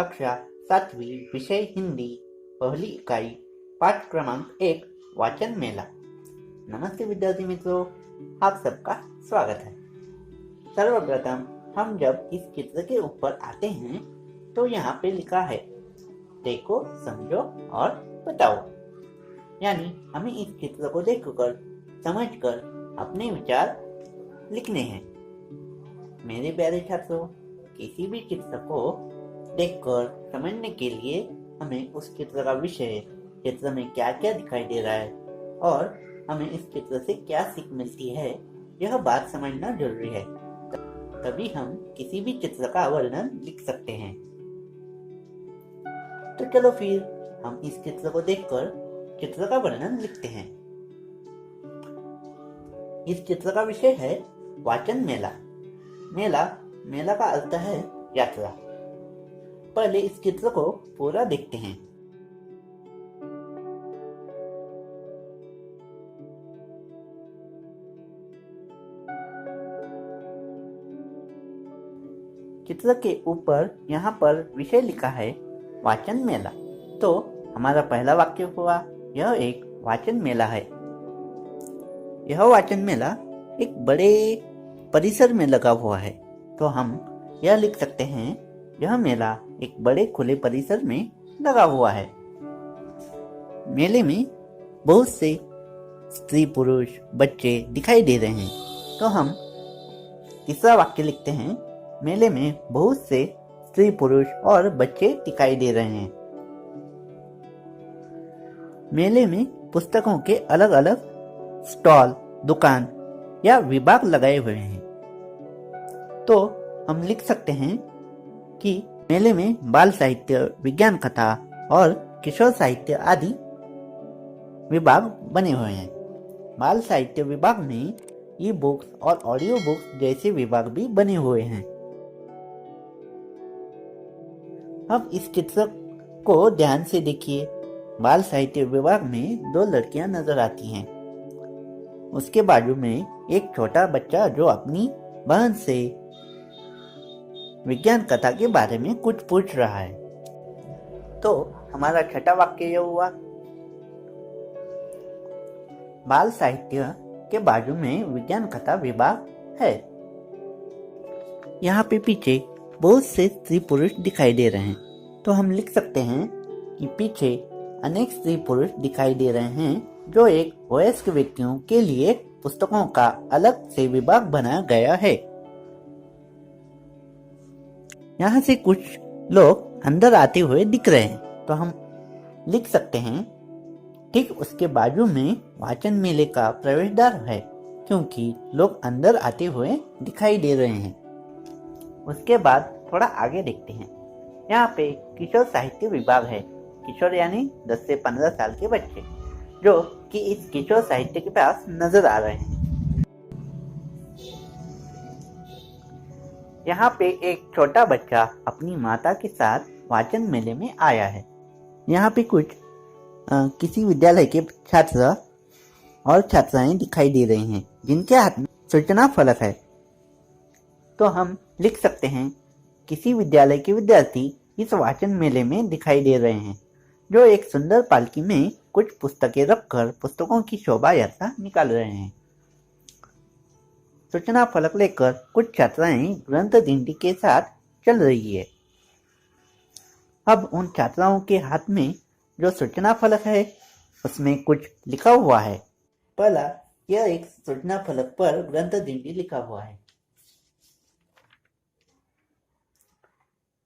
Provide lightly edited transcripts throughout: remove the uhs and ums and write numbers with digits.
कक्षा 7वीं विषय हिंदी पहली इकाई पाठ क्रमांक 1 वाचन मेला। नमस्ते विद्यार्थी मित्रों, आप सबका स्वागत है। सर्वप्रथम हम जब इस चित्र के ऊपर आते हैं तो यहाँ पे लिखा है देखो, समझो और बताओ। यानी हमें इस चित्र को देखकर समझकर अपने विचार लिखने हैं। मेरे प्यारे छात्रों, किसी भी चित्र को देखकर समझने के लिए हमें उस चित्र का विषय, चित्र में क्या क्या दिखाई दे रहा है और हमें इस चित्र से क्या सीख मिलती है, यह बात समझना जरूरी है। तभी हम किसी भी चित्र का वर्णन लिख सकते हैं। तो चलो फिर हम इस चित्र को देखकर चित्र का वर्णन लिखते हैं। इस चित्र का विषय है वाचन मेला। मेला का अर्थ है यात्रा। पहले इस चित्र को पूरा देखते हैं। चित्र के ऊपर यहाँ पर विषय लिखा है वाचन मेला। तो हमारा पहला वाक्य हुआ, यह एक वाचन मेला है। यह वाचन मेला एक बड़े परिसर में लगा हुआ है। तो हम यह लिख सकते हैं, यह मेला एक बड़े खुले परिसर में लगा हुआ है। मेले में बहुत से स्त्री पुरुष बच्चे दिखाई दे रहे हैं। तो हम तीसरा वाक्य लिखते हैं, मेले में बहुत से स्त्री पुरुष और बच्चे दिखाई दे रहे हैं। मेले में पुस्तकों के अलग अलग स्टॉल, दुकान या विभाग लगाए हुए हैं। तो हम लिख सकते हैं कि मेले में बाल साहित्य, विज्ञान कथा और किशोर साहित्य आदि विभाग बने हुए हैं। बाल साहित्य विभाग में ई बुक्स और ऑडियो बुक्स जैसे विभाग भी बने हुए हैं। अब इस चित्र को ध्यान से देखिए। बाल साहित्य विभाग में दो लड़कियां नजर आती हैं। उसके बाजू में एक छोटा बच्चा जो अपनी बहन से विज्ञान कथा के बारे में कुछ पूछ रहा है। तो हमारा छठा वाक्य यह हुआ, बाल साहित्य के बाजू में विज्ञान कथा विभाग है। यहाँ पे पीछे बहुत से स्त्री पुरुष दिखाई दे रहे हैं। तो हम लिख सकते हैं कि पीछे अनेक स्त्री पुरुष दिखाई दे रहे हैं जो एक वयस्क व्यक्तियों के लिए पुस्तकों का अलग से विभाग बनाया गया है। यहाँ से कुछ लोग अंदर आते हुए दिख रहे हैं। तो हम लिख सकते हैं, ठीक उसके बाजू में वाचन मेले का प्रवेश द्वार है, क्योंकि लोग अंदर आते हुए दिखाई दे रहे हैं। उसके बाद थोड़ा आगे देखते हैं। यहाँ पे किशोर साहित्य विभाग है। किशोर यानी 10 से 15 साल के बच्चे जो कि इस किशोर साहित्य के पास नजर आ रहे हैं। यहाँ पे एक छोटा बच्चा अपनी माता के साथ वाचन मेले में आया है। यहाँ पे कुछ किसी विद्यालय के छात्र और छात्राएं दिखाई दे रही हैं जिनके हाथ में सूचना फलक है। तो हम लिख सकते हैं, किसी विद्यालय के विद्यार्थी इस वाचन मेले में दिखाई दे रहे हैं जो एक सुंदर पालकी में कुछ पुस्तकें रखकर पुस्तकों की शोभा यात्रा निकाल रहे हैं। सूचना फलक लेकर कुछ छात्राएं ग्रंथ दिंडी के साथ चल रही है। अब उन छात्राओं के हाथ में जो सूचना फलक है उसमें कुछ लिखा हुआ है। पहला, यह एक सूचना फलक पर ग्रंथ दिंडी लिखा हुआ है।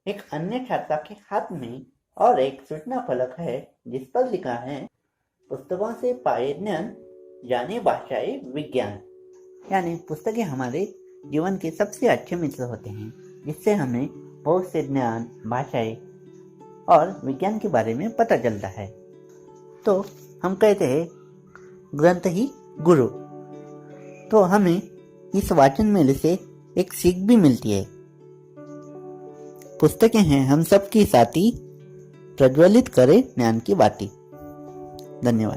एक अन्य छात्रा के हाथ में और एक सूचना फलक है जिस पर लिखा है, पुस्तकों से पाए ज्ञान, जाने भाषाएं विज्ञान। यानी पुस्तकें हमारे जीवन के सबसे अच्छे मित्र होते हैं, जिससे हमें बहुत से ज्ञान, भाषाएं और विज्ञान के बारे में पता चलता है। तो हम कहते हैं ग्रंथ ही गुरु। तो हमें इस वाचन मेले से एक सीख भी मिलती है। पुस्तकें हैं हम सबकी साथी, प्रज्वलित करे ज्ञान की बाती। धन्यवाद।